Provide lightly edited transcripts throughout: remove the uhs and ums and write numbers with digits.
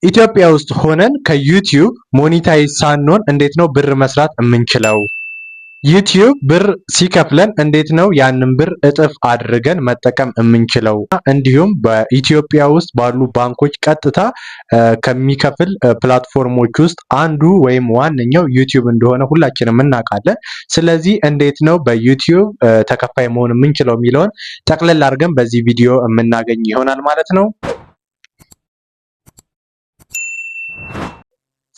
ኢትዮጵያ ውስጥ ሆነን ከዩቲዩብ ሞኒታይዝ ሳንሆን እንዴት ነው ብር መስራት የምንችለው? ዩቲዩብ ብር ሲከፍለን እንዴት ነው ያንን ብር እጥፍ አድርገን መጠቀም የምንችለው? እንዲሁም በኢትዮጵያ ውስጥ ባሉ ባንኮች ቀጥታ ከሚከፍል ፕላትፎርሞች ውስጥ አንዱ ወይም ዋነኛው ዩቲዩብ እንደሆነ ሁላችንም እናውቃለን። ስለዚህ እንዴት ነው በዩቲዩብ ተከፋይ መሆን የምንችለው የሚለውን ጠቅለል አድርገን በዚህ ቪዲዮ የምናገኝ ይሆናል ማለት ነው።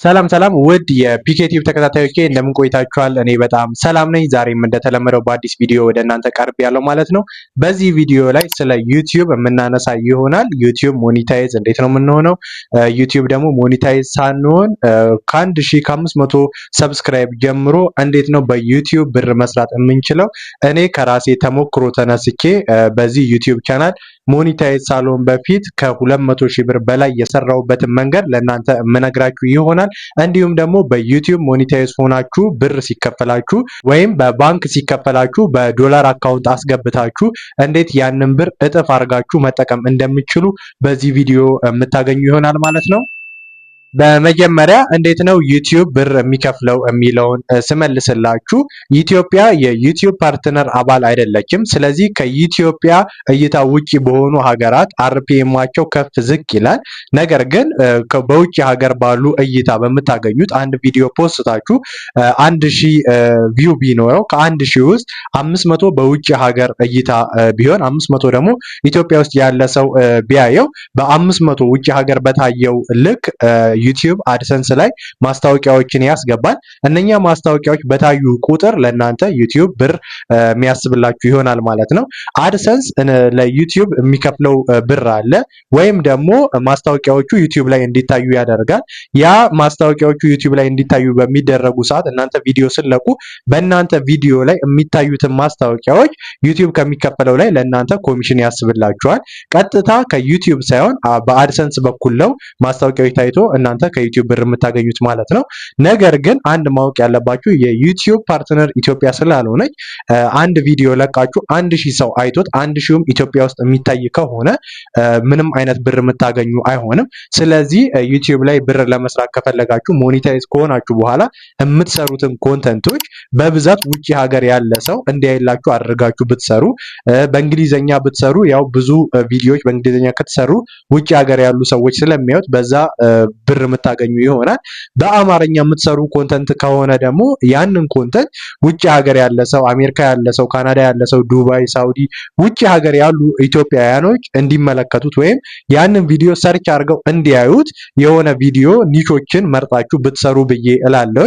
ሰላም ውድ የፒኬ ቲዩብ ተከታታዮች እንደምን ቆይታችኋል? እኔ በጣም ሰላም ነኝ። ዛሬም እንደተለመደው በአዲስ ቪዲዮ ወደ እናንተ ቀርብ ያለው ማለት ነው። በዚህ ቪዲዮ ላይ ስለ ዩቲዩብ የምናነሳ ይሆናል። ዩቲዩብ ሞኒታይዝ እንዴት ነው የምንሆነው? ዩቲዩብ ደግሞ ሞኒታይዝ ሳንሆን ከ1500 ሰብስክራይብ ጀምሮ እንዴት ነው በዩቲዩብ ብር መስራት የምንችለው? እኔ ከራሴ ተሞክሮ ተነስቼ በዚህ ዩቲዩብ ቻናል ሞኒታይዝ ሳልሆን በፊት ከ200 ሺህ ብር በላይ የሰራሁበትን መንገድ ለእናንተ የምነግራችሁ ይሆናል። እንዲሁም ደግሞ በዩቲዩብ ሞኒታይዝ ሆናችሁ ብር ሲከፈላችሁ ወይም በባንክ ሲከፈላችሁ በዶላር አካውንት አስገብታችሁ እንዴት ያንን ብር እጥፍ አድርጋችሁ መጠቀም እንደምትችሉ በዚህ ቪዲዮ የምታገኙ ይሆናል ማለት ነው። በመጀመሪያ እንዴት ነው ዩቲዩብ ብር የሚከፍለው የሚለውን ስመልስላችሁ ኢትዮጵያ የዩቲዩብ ፓርትነር አባል አይደለችም። ስለዚህ ከኢትዮጵያ እይታ ውጪ በሆኑ ሀገራት አርፒኤማቸው ከፍ ዝቅ ይላል። ነገር ግን በውጭ ሀገር ባሉ እይታ በምታገኙት አንድ ቪዲዮ ፖስታችሁ 1000 ቪው ቢኖረው ከ1000 ውስጥ 500 በውጭ ሀገር እይታ ቢሆን 500 ደግሞ ኢትዮጵያ ውስጥ ያለ ሰው ቢያየው በ500 ውጭ ሀገር በታየው ልክ ዩቲዩብ አድሰንስ ላይ ማስታወቂያዎችን ያስገባል። እነኛ ማስታወቂያዎች በታዩ ቁጥር ለእናንተ ዩቲዩብ ብር የሚያስብላችሁ ይሆናል ማለት ነው። አድሰንስ ለዩቲዩብ የሚከፍለው ብር አለ፣ ወይም ደግሞ ማስታወቂያዎቹ ዩቲዩብ ላይ እንዲታዩ ያደርጋል። ያ ማስታወቂያዎቹ ዩቲዩብ ላይ እንዲታዩ በሚደረጉ ሰዓት እናንተ ቪዲዮ ስለቁ በእናንተ ቪዲዮ ላይ የሚታዩትን ማስታወቂያዎች ዩቲዩብ ከሚከፈለው ላይ ለእናንተ ኮሚሽን ያስብላችኋል። ቀጥታ ከዩቲዩብ ሳይሆን በአድሰንስ በኩል ነው ማስታወቂያዎች ታይቶ እናንተ ከዩቲዩብ ብር የምታገኙት ማለት ነው። ነገር ግን አንድ ማወቅ ያለባችሁ የዩቲዩብ ፓርትነር ኢትዮጵያ ስላልሆነች አንድ ቪዲዮ ለቃችሁ 1000 ሰው አይቶት 1000ም ኢትዮጵያ ውስጥ የሚታይ ከሆነ ምንም አይነት ብር የምታገኙ አይሆንም። ስለዚህ ዩቲዩብ ላይ ብር ለመስራት ከፈለጋችሁ ሞኒታይዝ ከሆናችሁ በኋላ የምትሰሩትን ኮንተንቶች በብዛት ውጪ ሀገር ያለ ሰው እንዲያይላችሁ አድርጋችሁ ብትሰሩ፣ በእንግሊዘኛ ብትሰሩ ያው ብዙ ቪዲዮዎች በእንግሊዘኛ ከተሰሩ ውጪ ሀገር ያሉ ሰዎች ስለሚያዩት በዛ ብር የምታገኙ ይሆናል። በአማርኛ የምትሰሩ ኮንተንት ከሆነ ደግሞ ያንን ኮንተንት ውጪ ሀገር ያለ ሰው፣ አሜሪካ ያለ ሰው፣ ካናዳ ያለ ሰው፣ ዱባይ፣ ሳውዲ ውጪ ሀገር ያሉ ኢትዮጵያውያኖች እንዲመለከቱት ወይም ያንን ቪዲዮ ሰርች አድርገው እንዲያዩት የሆነ ቪዲዮ ኒሾችን መርጣችሁ ብትሰሩ ብዬ እላለሁ።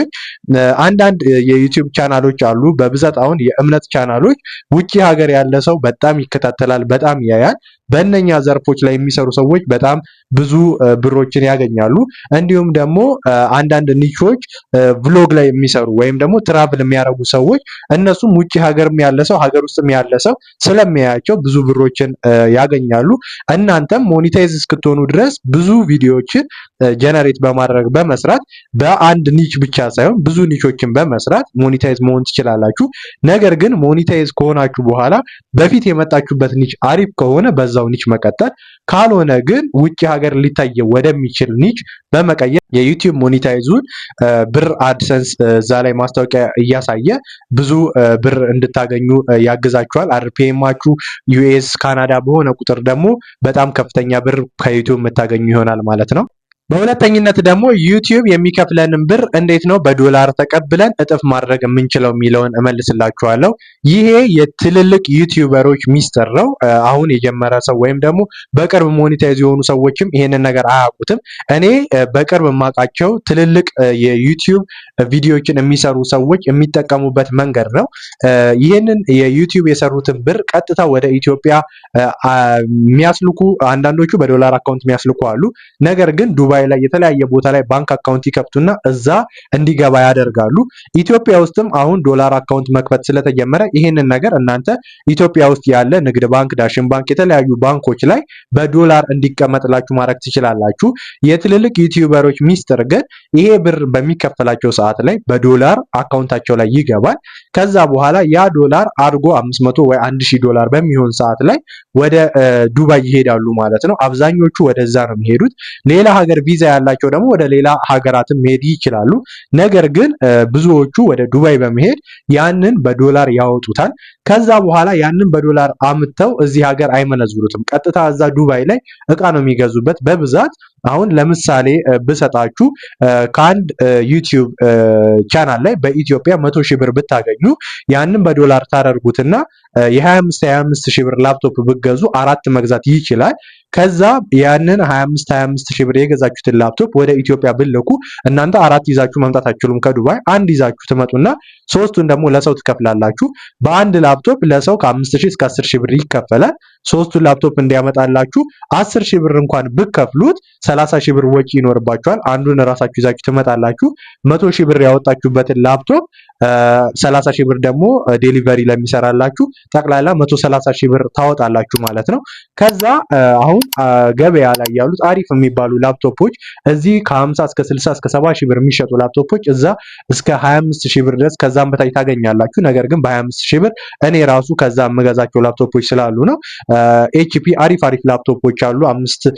አንዳንድ የዩቲዩብ ቻናሎች አሉ፣ በብዛት አሁን የእምነት ቻናሎች ውጪ ሀገር ያለ ሰው በጣም ይከታተላል፣ በጣም ያያል። በእነኛ ዘርፎች ላይ የሚሰሩ ሰዎች በጣም ብዙ ብሮችን ያገኛሉ። እንዲሁም ደግሞ አንዳንድ ኒቾች ቭሎግ ላይ የሚሰሩ ወይም ደግሞ ትራቭል የሚያደርጉ ሰዎች እነሱም ውጪ ሀገርም ያለ ሰው ሀገር ውስጥም ያለ ሰው ስለሚያያቸው ብዙ ብሮችን ያገኛሉ። እናንተም ሞኒታይዝ እስክትሆኑ ድረስ ብዙ ቪዲዮዎችን ጀነሬት በማድረግ በመስራት በአንድ ኒች ብቻ ሳይሆን ብዙ ኒቾችን በመስራት ሞኒታይዝ መሆን ትችላላችሁ። ነገር ግን ሞኒታይዝ ከሆናችሁ በኋላ በፊት የመጣችሁበት ኒች አሪፍ ከሆነ በዛው ኒች መቀጠል፣ ካልሆነ ግን ውጪ ሀገር ሊታይ ወደሚችል ኒች በመቀየር የዩቲዩብ ሞኒታይዙን ብር አድሰንስ እዛ ላይ ማስታወቂያ እያሳየ ብዙ ብር እንድታገኙ ያግዛችኋል። አርፒኤማችሁ ዩኤስ ካናዳ በሆነ ቁጥር ደግሞ በጣም ከፍተኛ ብር ከዩቲዩብ የምታገኙ ይሆናል ማለት ነው። በሁለተኝነት ደግሞ ዩቲዩብ የሚከፍለንን ብር እንዴት ነው በዶላር ተቀብለን እጥፍ ማድረግ የምንችለው የሚለውን እመልስላችኋለሁ። ይሄ የትልልቅ ዩቲዩበሮች ሚስጥር ነው። አሁን የጀመረ ሰው ወይም ደግሞ በቅርብ ሞኒታይዝ የሆኑ ሰዎችም ይሄንን ነገር አያውቁትም። እኔ በቅርብ የማውቃቸው ትልልቅ የዩቲዩብ ቪዲዮዎችን የሚሰሩ ሰዎች የሚጠቀሙበት መንገድ ነው። ይህንን የዩቲዩብ የሰሩትን ብር ቀጥታ ወደ ኢትዮጵያ የሚያስልኩ አንዳንዶቹ በዶላር አካውንት የሚያስልኩ አሉ። ነገር ግን ዱባይ ላይ የተለያየ ቦታ ላይ ባንክ አካውንት ይከፍቱና እዛ እንዲገባ ያደርጋሉ። ኢትዮጵያ ውስጥም አሁን ዶላር አካውንት መክፈት ስለተጀመረ ይሄንን ነገር እናንተ ኢትዮጵያ ውስጥ ያለ ንግድ ባንክ፣ ዳሽን ባንክ፣ የተለያዩ ባንኮች ላይ በዶላር እንዲቀመጥላችሁ ማድረግ ትችላላችሁ። የትልልቅ ዩቲዩበሮች ሚስጥር ግን ይሄ ብር በሚከፈላቸው ሰዓት ላይ በዶላር አካውንታቸው ላይ ይገባል። ከዛ በኋላ ያ ዶላር አድጎ 500 ወይ 1000 ዶላር በሚሆን ሰዓት ላይ ወደ ዱባይ ይሄዳሉ ማለት ነው። አብዛኞቹ ወደዛ ነው የሚሄዱት። ሌላ ሀገር ቪዛ ያላቸው ደግሞ ወደ ሌላ ሀገራትም መሄድ ይችላሉ። ነገር ግን ብዙዎቹ ወደ ዱባይ በመሄድ ያንን በዶላር ያወጡታል። ከዛ በኋላ ያንን በዶላር አምጥተው እዚህ ሀገር አይመነዝሩትም። ቀጥታ እዛ ዱባይ ላይ እቃ ነው የሚገዙበት በብዛት። አሁን ለምሳሌ ብሰጣችሁ ከአንድ ዩቲዩብ ቻናል ላይ በኢትዮጵያ 100 ሺህ ብር ብታገኙ ያንን በዶላር ታደርጉትና የ25 ሺህ ብር ላፕቶፕ ብትገዙ 4 መግዛት ይችላል። ከዛ ያንን 25 ሺህ ብር የገዛችሁትን ላፕቶፕ ወደ ኢትዮጵያ ብልኩ እናንተ 4 ይዛችሁ መምጣት አትችሉም። ከዱባይ አንድ ይዛችሁ ትመጡና 3ቱን ደግሞ ለሰው ትከፍላላችሁ። በአንድ ላፕቶፕ ለሰው ከ5000 እስከ 10000 ብር ይከፈላል። 3ቱን ላፕቶፕ እንዲያመጣላችሁ 10000 ብር እንኳን ብከፍሉት 30000 ብር ወጪ ይኖርባችኋል። አንዱን ራሳችሁ ይዛችሁ ትመጣላችሁ። 100000 ብር ያወጣችሁበትን ላፕቶፕ 30000 ብር ደግሞ ዴሊቨሪ ለሚሰራላችሁ ጠቅላላ 130000 ብር ታወጣላችሁ ማለት ነው። ከዛ አሁን ገበያ ላይ ያሉት አሪፍ የሚባሉ ላፕቶፖች እዚህ ከ50 እስከ 60 እስከ 70 ሺህ ብር የሚሸጡ ላፕቶፖች እዛ እስከ 25 ሺህ ብር ድረስ ከዛም በታች ታገኛላችሁ። ነገር ግን በ25 ሺህ ብር እኔ ራሱ ከዛ የምገዛቸው ላፕቶፖች ስላሉ ነው። ኤችፒ አሪፍ ላፕቶፖች አሉ 5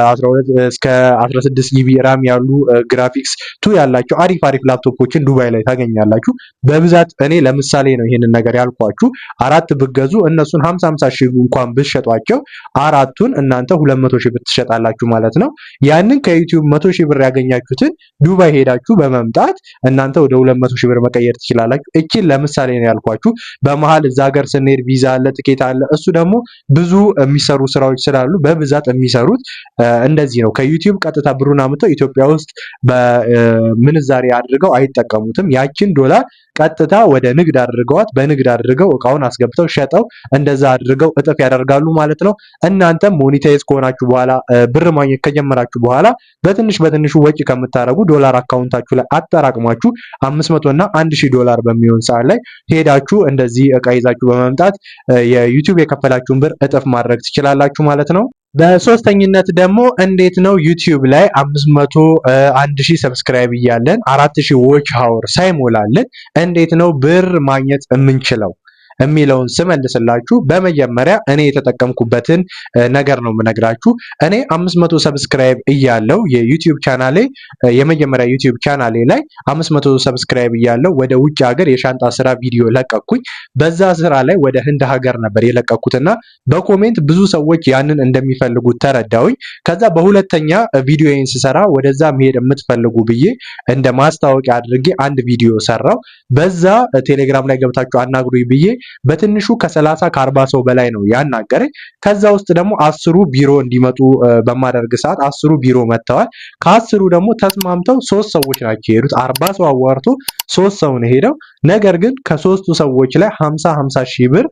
12 እስከ 16 ጂቢ ራም ያሉ ግራፊክስ ቱ ያላቸው አሪፍ ላፕቶፖችን ዱባይ ላይ ታገኛላችሁ በብዛት። እኔ ለምሳሌ ነው ይሄንን ነገር ያልኳችሁ። 4 ብትገዙ እነሱን 50 ሺህ እንኳን ብትሸጧቸው አራቱን እናንተ 200 ሺህ ብር ትሸጣላችሁ ማለት ነው። ያንን ከዩቲዩብ 100 ሺህ ብር ያገኛችሁትን ዱባይ ሄዳችሁ በመምጣት እናንተ ወደ 200 ሺህ ብር መቀየር ትችላላችሁ። እቺን ለምሳሌ ነው ያልኳችሁ። በመሃል እዛ ሀገር ስንሄድ ቪዛ አለ፣ ትኬት አለ። እሱ ደግሞ ብዙ የሚሰሩ ስራዎች ስላሉ በብዛት የሚሰሩት እንደዚህ ነው። ከዩቲዩብ ቀጥታ ብሩን አምጥተው ኢትዮጵያ ውስጥ በምንዛሬ አድርገው አይጠቀሙትም። ያችን ዶላር ቀጥታ ወደ ንግድ አድርገዋት በንግድ አድርገው እቃውን አስገብተው ሸጠው እንደዛ አድርገው እጥፍ ያደርጋሉ ማለት ነው። እናንተም ሞኔታይዝ ከሆናችሁ በኋላ ብር ማግኘት ከጀመራችሁ በኋላ በትንሹ ወጪ ከምታረጉ ዶላር አካውንታችሁ ላይ አጠራቅማችሁ 500 እና 1000 ዶላር በሚሆን ሰዓት ላይ ሄዳችሁ እንደዚህ እቃ ይዛችሁ በመምጣት የዩቲዩብ የከፈላችሁን ብር እጥፍ ማድረግ ትችላላችሁ ማለት ነው። በሶስተኝነት ደግሞ እንዴት ነው ዩቲዩብ ላይ 500 1000 ሰብስክራይብ እያለን 4000 ዎች አወር ሳይሞላልን እንዴት ነው ብር ማግኘት የምንችለው የሚለውን ስመልስላችሁ በመጀመሪያ እኔ የተጠቀምኩበትን ነገር ነው የምነግራችሁ። እኔ 500 ሰብስክራይብ እያለው የዩቲዩብ ቻናሌ የመጀመሪያ ዩቲዩብ ቻናሌ ላይ 500 ሰብስክራይብ እያለው ወደ ውጭ ሀገር የሻንጣ ስራ ቪዲዮ ለቀኩኝ። በዛ ስራ ላይ ወደ ህንድ ሀገር ነበር የለቀኩትና በኮሜንት ብዙ ሰዎች ያንን እንደሚፈልጉት ተረዳውኝ። ከዛ በሁለተኛ ቪዲዮዬን ስሰራ ወደዛ መሄድ የምትፈልጉ ብዬ እንደ ማስታወቂያ አድርጌ አንድ ቪዲዮ ሰራው። በዛ ቴሌግራም ላይ ገብታችሁ አናግሩኝ ብዬ በትንሹ ከ30 ከ40 ሰው በላይ ነው ያናገረኝ። ከዛ ውስጥ ደግሞ 10ሩ ቢሮ እንዲመጡ በማደርግ ሰዓት 10ሩ ቢሮ መጥተዋል። ከ10ሩ ደግሞ ተስማምተው 3 ሰዎች ናቸው የሄዱት። 40 ሰው አዋርቶ 3 ሰው ነው ሄደው። ነገር ግን ከ3ቱ ሰዎች ላይ 50 ሺህ ብር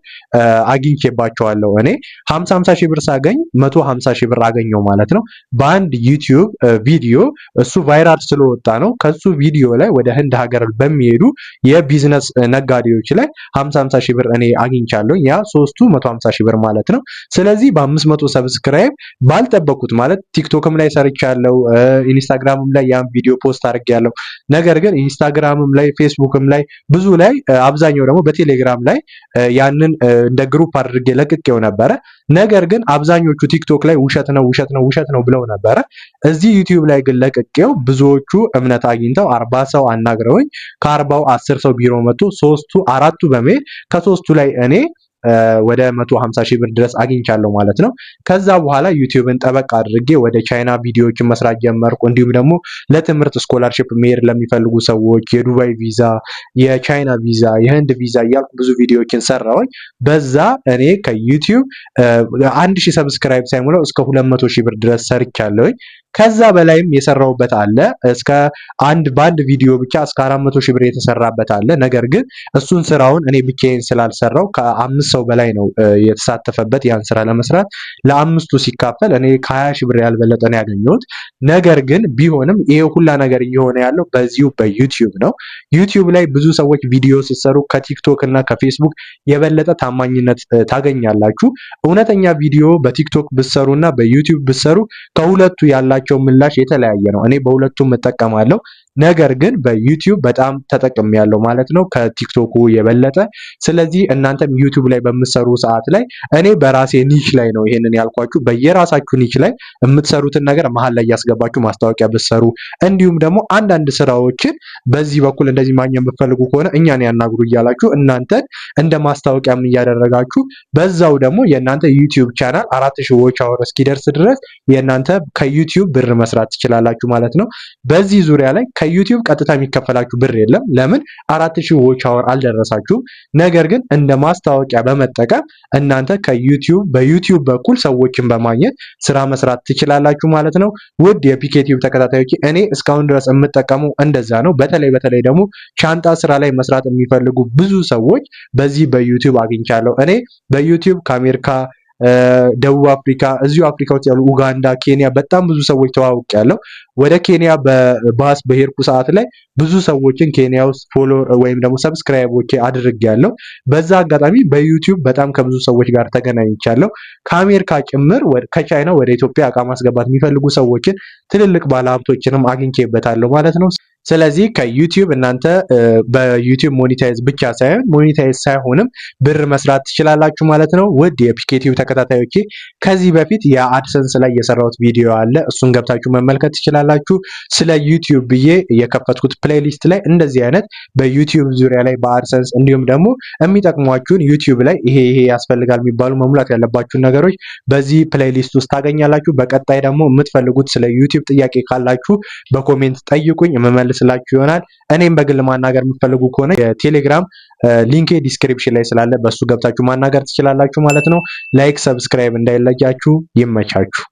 አግኝቼባቸዋለሁ። እኔ 50 ሺህ ብር ሳገኝ 150 ሺህ ብር አገኘው ማለት ነው በአንድ ዩቲዩብ ቪዲዮ። እሱ ቫይራል ስለወጣ ነው። ከሱ ቪዲዮ ላይ ወደ ህንድ ሀገር በሚሄዱ የቢዝነስ ነጋዴዎች ላይ 50 ሺህ ብር እኔ አግኝቻለሁ። ያ 3ቱ 150 ሺህ ብር ማለት ነው። ስለዚህ በ500 ሰብስክራይብ ባልጠበቁት ማለት ቲክቶክም ላይ ሰርቻለሁ፣ ኢንስታግራምም ላይ ያን ቪዲዮ ፖስት አድርጌያለሁ። ነገር ግን ኢንስታግራምም ላይ ፌስቡክም ላይ ብዙ ላይ አብዛኛው ደግሞ በቴሌግራም ላይ ያንን እንደ ግሩፕ አድርጌ ለቅቄው ነበረ። ነገር ግን አብዛኞቹ ቲክቶክ ላይ ውሸት ነው ብለው ነበረ። እዚህ ዩቲዩብ ላይ ግን ለቅቄው ብዙዎቹ እምነት አግኝተው 40 ሰው አናግረውኝ ከ40ው 10 ሰው ቢሮ መጥቶ 4ቱ በመሄድ ከ3ቱ ላይ እኔ ወደ 150 ሺህ ብር ድረስ አግኝቻለሁ ማለት ነው። ከዛ በኋላ ዩቲዩብን ጠበቅ አድርጌ ወደ ቻይና ቪዲዮዎችን መስራት ጀመርኩ። እንዲሁም ደግሞ ለትምህርት ስኮላርሺፕ መሄድ ለሚፈልጉ ሰዎች የዱባይ ቪዛ፣ የቻይና ቪዛ፣ የህንድ ቪዛ እያልኩ ብዙ ቪዲዮዎችን ሰራሁኝ። በዛ እኔ ከዩቲዩብ 1000 ሰብስክራይብ ሳይሞላው እስከ 200 ሺህ ብር ድረስ ሰርቻለሁኝ። ከዛ በላይም የሰራውበት አለ። እስከ በአንድ ቪዲዮ ብቻ እስከ 400 ሺህ ብር የተሰራበት አለ። ነገር ግን እሱን ስራውን እኔ ብቻዬን ስላልሰራው ከ5 ሰው በላይ ነው የተሳተፈበት ያን ስራ ለመስራት። ለአምስቱ ሲካፈል እኔ ከ20 ሺህ ብር ያልበለጠ ነው ያገኘሁት። ነገር ግን ቢሆንም ይሄ ሁላ ነገር እየሆነ ያለው በዚሁ በዩቲዩብ ነው። ዩቲዩብ ላይ ብዙ ሰዎች ቪዲዮ ሲሰሩ ከቲክቶክ እና ከፌስቡክ የበለጠ ታማኝነት ታገኛላችሁ። እውነተኛ ቪዲዮ በቲክቶክ ብትሰሩና በዩቲዩብ ብትሰሩ ከሁለቱ ያላችሁ ያላቸው ምላሽ የተለያየ ነው። እኔ በሁለቱም እጠቀማለሁ። ነገር ግን በዩቲዩብ በጣም ተጠቅሜያለሁ ማለት ነው ከቲክቶኩ የበለጠ። ስለዚህ እናንተም ዩቲዩብ ላይ በምትሰሩ ሰዓት ላይ እኔ በራሴ ኒች ላይ ነው ይሄንን ያልኳችሁ። በየራሳችሁ ኒች ላይ የምትሰሩትን ነገር መሀል ላይ ያስገባችሁ ማስታወቂያ ብትሰሩ፣ እንዲሁም ደግሞ አንዳንድ ስራዎችን በዚህ በኩል እንደዚህ ማግኘት የምትፈልጉ ከሆነ እኛን ያናግሩ እያላችሁ እናንተን እንደ ማስታወቂያም እያደረጋችሁ በዛው ደግሞ የእናንተ ዩቲዩብ ቻናል 4000 ዎች አወር እስኪደርስ ድረስ የእናንተ ከዩቲዩብ ብር መስራት ትችላላችሁ ማለት ነው። በዚህ ዙሪያ ላይ ከዩቲዩብ ቀጥታ የሚከፈላችሁ ብር የለም። ለምን 4000 ዎች አወር አልደረሳችሁም። ነገር ግን እንደ ማስታወቂያ በመጠቀም እናንተ ከዩቲዩብ በዩቲዩብ በኩል ሰዎችን በማግኘት ስራ መስራት ትችላላችሁ ማለት ነው። ውድ የፒኬቲዩብ ተከታታዮች እኔ እስካሁን ድረስ የምጠቀመው እንደዛ ነው። በተለይ ደግሞ ሻንጣ ስራ ላይ መስራት የሚፈልጉ ብዙ ሰዎች በዚህ በዩቲዩብ አግኝቻለሁ። እኔ በዩቲዩብ ከአሜሪካ፣ ደቡብ አፍሪካ፣ እዚሁ አፍሪካ ውስጥ ያሉ ኡጋንዳ፣ ኬንያ በጣም ብዙ ሰዎች ተዋውቄያለሁ። ወደ ኬንያ በባስ በሄድኩ ሰዓት ላይ ብዙ ሰዎችን ኬንያ ውስጥ ፎሎ ወይም ደግሞ ሰብስክራይቦቼ አድርጌያለሁ። በዛ አጋጣሚ በዩቲዩብ በጣም ከብዙ ሰዎች ጋር ተገናኝቻለሁ። ከአሜሪካ ጭምር ከቻይና ወደ ኢትዮጵያ እቃ ማስገባት የሚፈልጉ ሰዎችን ትልልቅ ባለሀብቶችንም አግኝቼበታለሁ ማለት ነው። ስለዚህ ከዩቲዩብ እናንተ በዩቲዩብ ሞኔታይዝ ብቻ ሳይሆን ሞኔታይዝ ሳይሆንም ብር መስራት ትችላላችሁ ማለት ነው። ውድ የፒኬቲዩብ ተከታታዮቼ ከዚህ በፊት የአድሰንስ ላይ የሰራሁት ቪዲዮ አለ፣ እሱን ገብታችሁ መመልከት ትችላላችሁ። ስለ ዩቲዩብ ብዬ የከፈትኩት ፕሌሊስት ላይ እንደዚህ አይነት በዩቲዩብ ዙሪያ ላይ በአድሰንስ እንዲሁም ደግሞ የሚጠቅሟችሁን ዩቲዩብ ላይ ይሄ ያስፈልጋል የሚባሉ መሙላት ያለባችሁን ነገሮች በዚህ ፕሌሊስት ውስጥ ታገኛላችሁ። በቀጣይ ደግሞ የምትፈልጉት ስለ ዩቲዩብ ጥያቄ ካላችሁ በኮሜንት ጠይቁኝ፣ ስላችሁ ይሆናል። እኔም በግል ማናገር የምትፈልጉ ከሆነ የቴሌግራም ሊንክ ዲስክሪፕሽን ላይ ስላለ በሱ ገብታችሁ ማናገር ትችላላችሁ ማለት ነው። ላይክ፣ ሰብስክራይብ እንዳይለያችሁ። ይመቻችሁ።